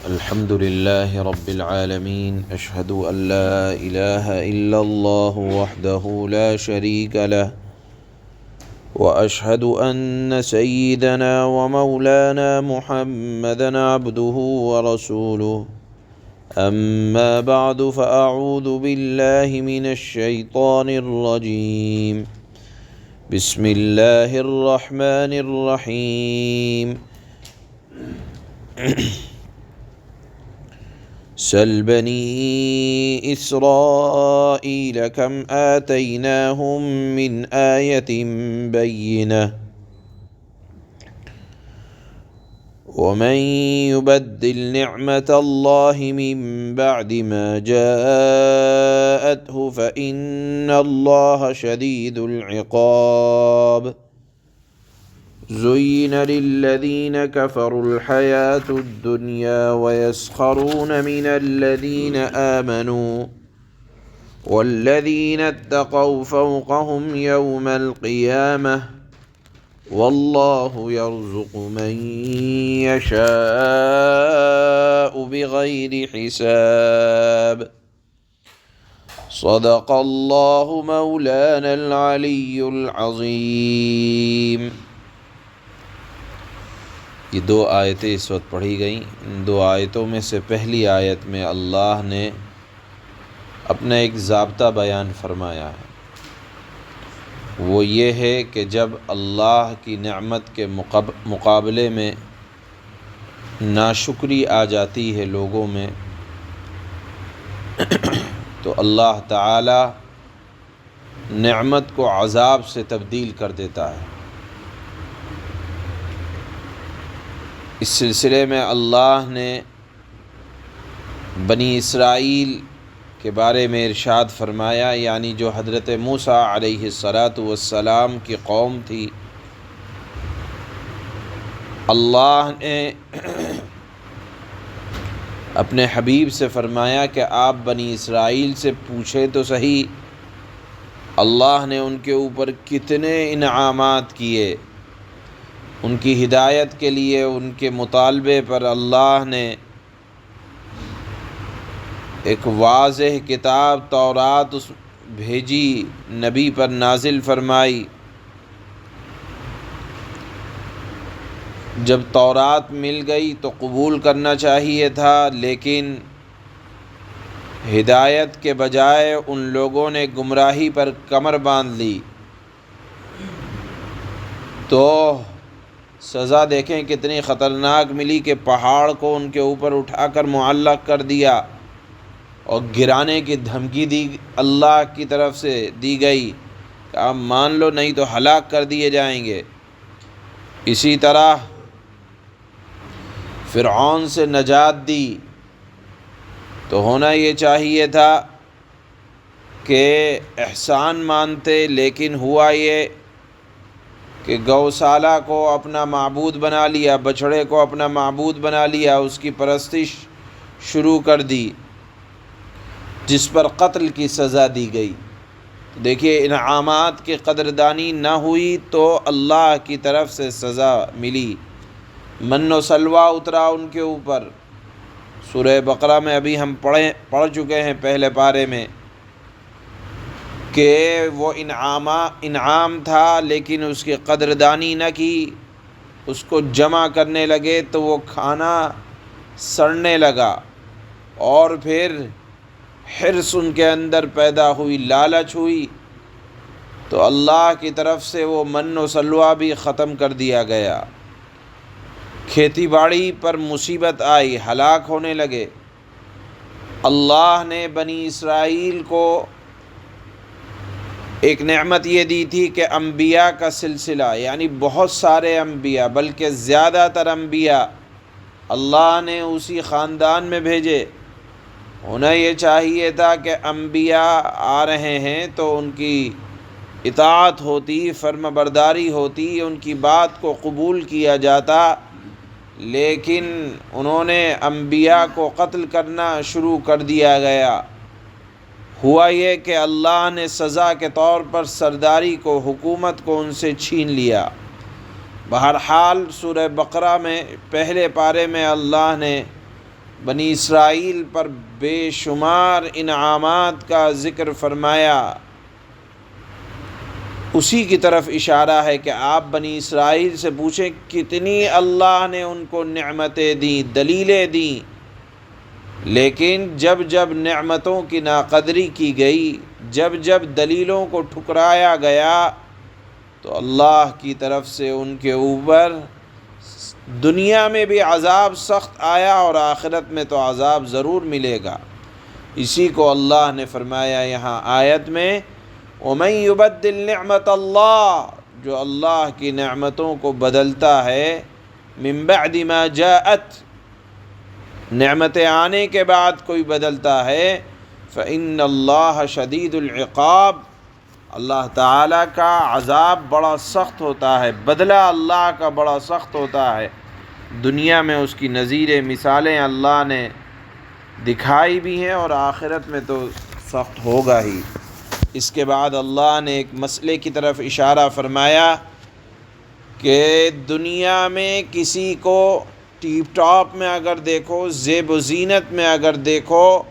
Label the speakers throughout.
Speaker 1: الحمد لله رب العالمين أشهد أن لا إله إلا الله وحده لا شريك له وأشهد أن سيدنا ومولانا محمدًا عبده ورسوله أما بعد فأعوذ بالله من الشيطان الرجيم بسم الله الرحمن الرحيم سل بني إسرائيل كم آتيناهم من آية بينة ومن يبدل نعمة الله من بعد ما جاءته فإن الله شديد العقاب زين للذين كفروا الحياة الدنيا ويسخرون من الذين آمنوا والذين اتقوا فوقهم يوم القيامة والله يرزق من يشاء بغير حساب صدق الله مولانا العلي العظيم۔ یہ دو آیتیں اس وقت پڑھی گئیں۔ ان دو آیتوں میں سے پہلی آیت میں اللہ نے اپنا ایک ضابطہ بیان فرمایا ہے، وہ یہ ہے کہ جب اللہ کی نعمت کے مقابلے میں ناشکری آ جاتی ہے لوگوں میں تو اللہ تعالی نعمت کو عذاب سے تبدیل کر دیتا ہے۔ اس سلسلے میں اللہ نے بنی اسرائیل کے بارے میں ارشاد فرمایا، یعنی جو حضرت موسیٰ علیہ السلام کی قوم تھی، اللہ نے اپنے حبیب سے فرمایا کہ آپ بنی اسرائیل سے پوچھیں تو صحیح اللہ نے ان کے اوپر کتنے انعامات کیے۔ ان کی ہدایت کے لیے ان کے مطالبے پر اللہ نے ایک واضح کتاب تورات بھیجی، نبی پر نازل فرمائی۔ جب تورات مل گئی تو قبول کرنا چاہیے تھا، لیکن ہدایت کے بجائے ان لوگوں نے گمراہی پر کمر باندھ لی، تو سزا دیکھیں کتنی خطرناک ملی کہ پہاڑ کو ان کے اوپر اٹھا کر معلق کر دیا اور گرانے کی دھمکی دی، اللہ کی طرف سے دی گئی کہ آپ مان لو نہیں تو ہلاک کر دیے جائیں گے۔ اسی طرح فرعون سے نجات دی تو ہونا یہ چاہیے تھا کہ احسان مانتے، لیکن ہوا یہ کہ گوشالہ کو اپنا معبود بنا لیا، بچھڑے کو اپنا معبود بنا لیا، اس کی پرستش شروع کر دی، جس پر قتل کی سزا دی گئی۔ دیکھیے انعامات کی قدردانی نہ ہوئی تو اللہ کی طرف سے سزا ملی، من و سلوہ اترا ان کے اوپر۔ سورہ بقرہ میں ابھی ہم پڑھ چکے ہیں پہلے پارے میں کہ وہ انعام تھا لیکن اس کی قدردانی نہ کی، اس کو جمع کرنے لگے تو وہ کھانا سڑنے لگا، اور پھر حرص ان کے اندر پیدا ہوئی، لالچ ہوئی، تو اللہ کی طرف سے وہ من و سلوہ بھی ختم کر دیا گیا۔ کھیتی باڑی پر مصیبت آئی، ہلاک ہونے لگے۔ اللہ نے بنی اسرائیل کو ایک نعمت یہ دی تھی کہ انبیاء کا سلسلہ، یعنی بہت سارے انبیاء، بلکہ زیادہ تر انبیاء اللہ نے اسی خاندان میں بھیجے۔ انہیں یہ چاہیے تھا کہ انبیاء آ رہے ہیں تو ان کی اطاعت ہوتی، فرم برداری ہوتی، ان کی بات کو قبول کیا جاتا، لیکن انہوں نے انبیاء کو قتل کرنا شروع کر دیا گیا۔ ہوا یہ کہ اللہ نے سزا کے طور پر سرداری کو، حکومت کو ان سے چھین لیا۔ بہرحال سورہ بقرہ میں پہلے پارے میں اللہ نے بنی اسرائیل پر بے شمار انعامات کا ذکر فرمایا، اسی کی طرف اشارہ ہے کہ آپ بنی اسرائیل سے پوچھیں کتنی اللہ نے ان کو نعمتیں دیں، دلیلیں دیں، لیکن جب جب نعمتوں کی ناقدری کی گئی، جب جب دلیلوں کو ٹھکرایا گیا، تو اللہ کی طرف سے ان کے اوپر دنیا میں بھی عذاب سخت آیا اور آخرت میں تو عذاب ضرور ملے گا۔ اسی کو اللہ نے فرمایا یہاں آیت میں، وَمَن يُبَدِّلْ نِعْمَةَ اللَّهِ، جو اللہ کی نعمتوں کو بدلتا ہے، مِن بَعْدِ مَا جَاءَتْ، نعمتیں آنے کے بعد کوئی بدلتا ہے، فَإِنَّ اللَّهَ شَدِيدُ الْعِقَابِ، اللہ تعالیٰ کا عذاب بڑا سخت ہوتا ہے، بدلہ اللہ کا بڑا سخت ہوتا ہے۔ دنیا میں اس کی نظیر مثالیں اللہ نے دکھائی بھی ہیں اور آخرت میں تو سخت ہوگا ہی۔ اس کے بعد اللہ نے ایک مسئلے کی طرف اشارہ فرمایا کہ دنیا میں کسی کو ٹیپ ٹاپ میں اگر دیکھو، زیب و زینت میں اگر دیکھو،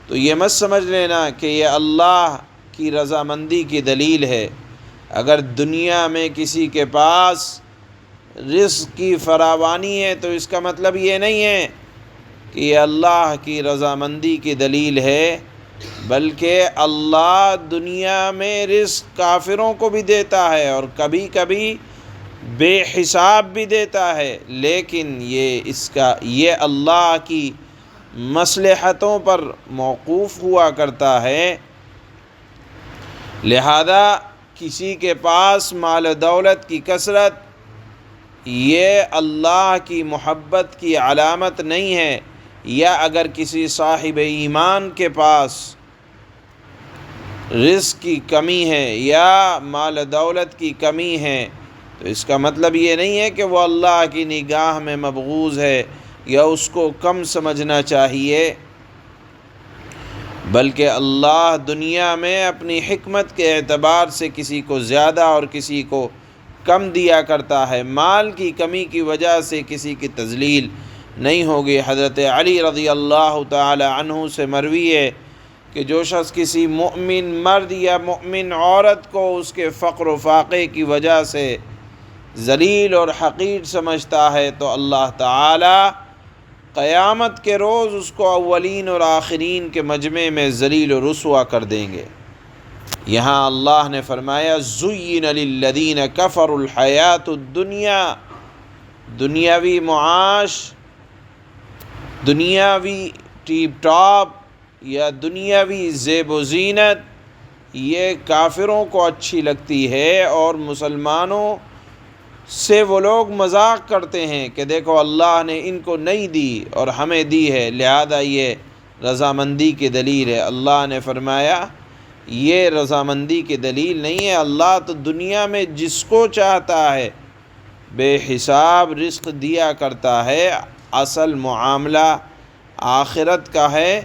Speaker 1: تو یہ مت سمجھ لینا کہ یہ اللہ کی رضامندی کی دلیل ہے۔ اگر دنیا میں کسی کے پاس رزق کی فراوانی ہے تو اس کا مطلب یہ نہیں ہے کہ یہ اللہ کی رضامندی کی دلیل ہے، بلکہ اللہ دنیا میں رزق کافروں کو بھی دیتا ہے اور کبھی کبھی بے حساب بھی دیتا ہے، لیکن یہ اللہ کی مصلحتوں پر موقوف ہوا کرتا ہے۔ لہذا کسی کے پاس مال و دولت کی کثرت یہ اللہ کی محبت کی علامت نہیں ہے، یا اگر کسی صاحب ایمان کے پاس رزق کی کمی ہے یا مال و دولت کی کمی ہے، تو اس کا مطلب یہ نہیں ہے کہ وہ اللہ کی نگاہ میں مبغوض ہے یا اس کو کم سمجھنا چاہیے، بلکہ اللہ دنیا میں اپنی حکمت کے اعتبار سے کسی کو زیادہ اور کسی کو کم دیا کرتا ہے۔ مال کی کمی کی وجہ سے کسی کی تذلیل نہیں ہوگی۔ حضرت علی رضی اللہ تعالی عنہ سے مروی ہے کہ جو شخص کسی مؤمن مرد یا مؤمن عورت کو اس کے فقر و فاقے کی وجہ سے ذلیل اور حقیر سمجھتا ہے تو اللہ تعالی قیامت کے روز اس کو اولین اور آخرین کے مجمع میں ذلیل و رسوا کر دیں گے۔ یہاں اللہ نے فرمایا زُيِّنَ لِلَّذِينَ كَفَرُوا الْحَيَاةُ الدُّنْيَا، دنیاوی معاش، دنیاوی ٹیپ ٹاپ یا دنیاوی زیب و زینت یہ کافروں کو اچھی لگتی ہے، اور مسلمانوں سے وہ لوگ مذاق کرتے ہیں کہ دیکھو اللہ نے ان کو نہیں دی اور ہمیں دی ہے، لہذا یہ رضامندی کی دلیل ہے۔ اللہ نے فرمایا یہ رضامندی کی دلیل نہیں ہے، اللہ تو دنیا میں جس کو چاہتا ہے بے حساب رزق دیا کرتا ہے، اصل معاملہ آخرت کا ہے،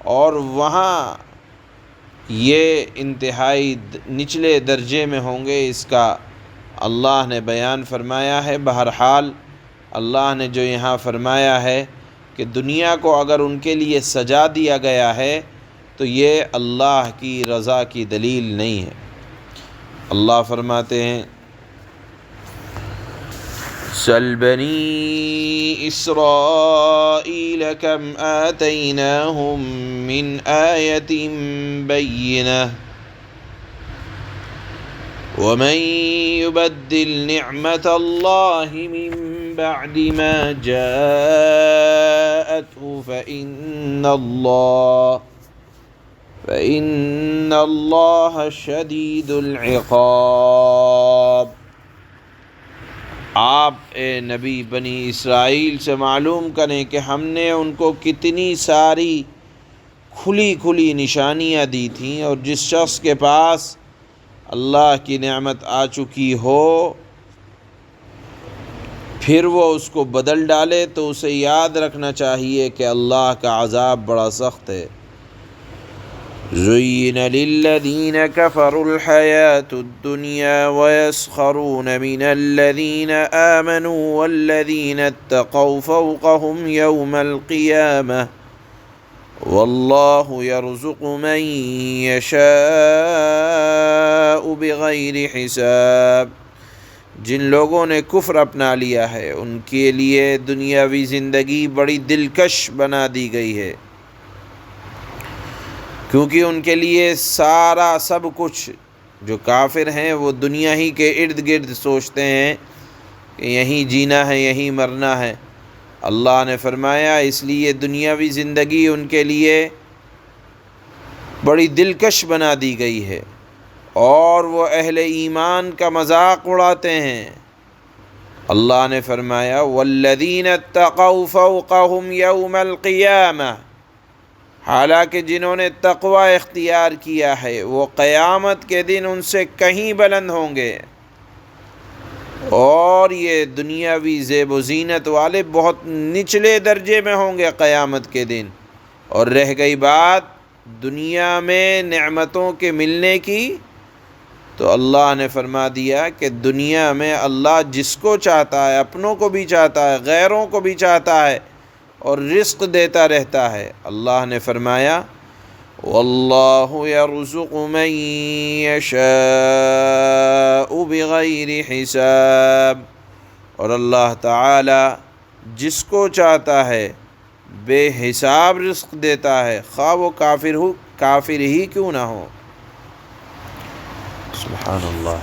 Speaker 1: اور وہاں یہ انتہائی نچلے درجے میں ہوں گے، اس کا اللہ نے بیان فرمایا ہے۔ بہرحال اللہ نے جو یہاں فرمایا ہے کہ دنیا کو اگر ان کے لیے سجا دیا گیا ہے تو یہ اللہ کی رضا کی دلیل نہیں ہے۔ اللہ فرماتے ہیں سَلْ بَنِي إِسْرَائِيلَ كَمْ آتَيْنَاهُمْ مِنْ آيَةٍ بَيِّنَةٍ وَمَن يُبَدِّلْ نِعْمَةَ اللَّهِ مِن بَعْدِ مَا جَاءَتْهُ فَإِنَّ اللَّهَ شَدِيدُ الْعِقَابِ۔ آپ اے نبی بنی اسرائیل سے معلوم کریں کہ ہم نے ان کو کتنی ساری کھلی کھلی نشانیاں دی تھیں، اور جس شخص کے پاس اللہ کی نعمت آ چکی ہو پھر وہ اس کو بدل ڈالے تو اسے یاد رکھنا چاہیے کہ اللہ کا عذاب بڑا سخت ہے۔ زُيِّنَ لِلَّذِينَ كَفَرُوا الْحَيَاةُ الدُّنْيَا وَيَسْخَرُونَ مِنَ الَّذِينَ آمَنُوا وَالَّذِينَ اتَّقَوْا فَوْقَهُمْ يَوْمَ الْقِيَامَةِ وَاللَّهُ يَرْزُقُ مَن يَشَاءُ بِغَيْرِ حِسَابٍ۔ جن لوگوں نے کفر اپنا لیا ہے ان کے لیے دنیاوی زندگی بڑی دلکش بنا دی گئی ہے، کیونکہ ان کے لیے سب کچھ، جو کافر ہیں وہ دنیا ہی کے ارد گرد سوچتے ہیں کہ یہیں جینا ہے، یہیں مرنا ہے۔ اللہ نے فرمایا اس لیے دنیاوی زندگی ان کے لیے بڑی دلکش بنا دی گئی ہے، اور وہ اہل ایمان کا مذاق اڑاتے ہیں۔ اللہ نے فرمایا والذین اتقوا فوقہم یوم القیامہ، حالانکہ جنہوں نے تقوی اختیار کیا ہے وہ قیامت کے دن ان سے کہیں بلند ہوں گے، اور یہ دنیاوی زیب و زینت والے بہت نچلے درجے میں ہوں گے قیامت کے دن۔ اور رہ گئی بات دنیا میں نعمتوں کے ملنے کی، تو اللہ نے فرما دیا کہ دنیا میں اللہ جس کو چاہتا ہے، اپنوں کو بھی چاہتا ہے، غیروں کو بھی چاہتا ہے، اور رزق دیتا رہتا ہے۔ اللہ نے فرمایا واللہ یرزق من یشاء بغیر حساب، اور اللہ تعالی جس کو چاہتا ہے بے حساب رزق دیتا ہے، خواہ وہ کافر ہی کیوں نہ ہو۔ سبحان اللہ۔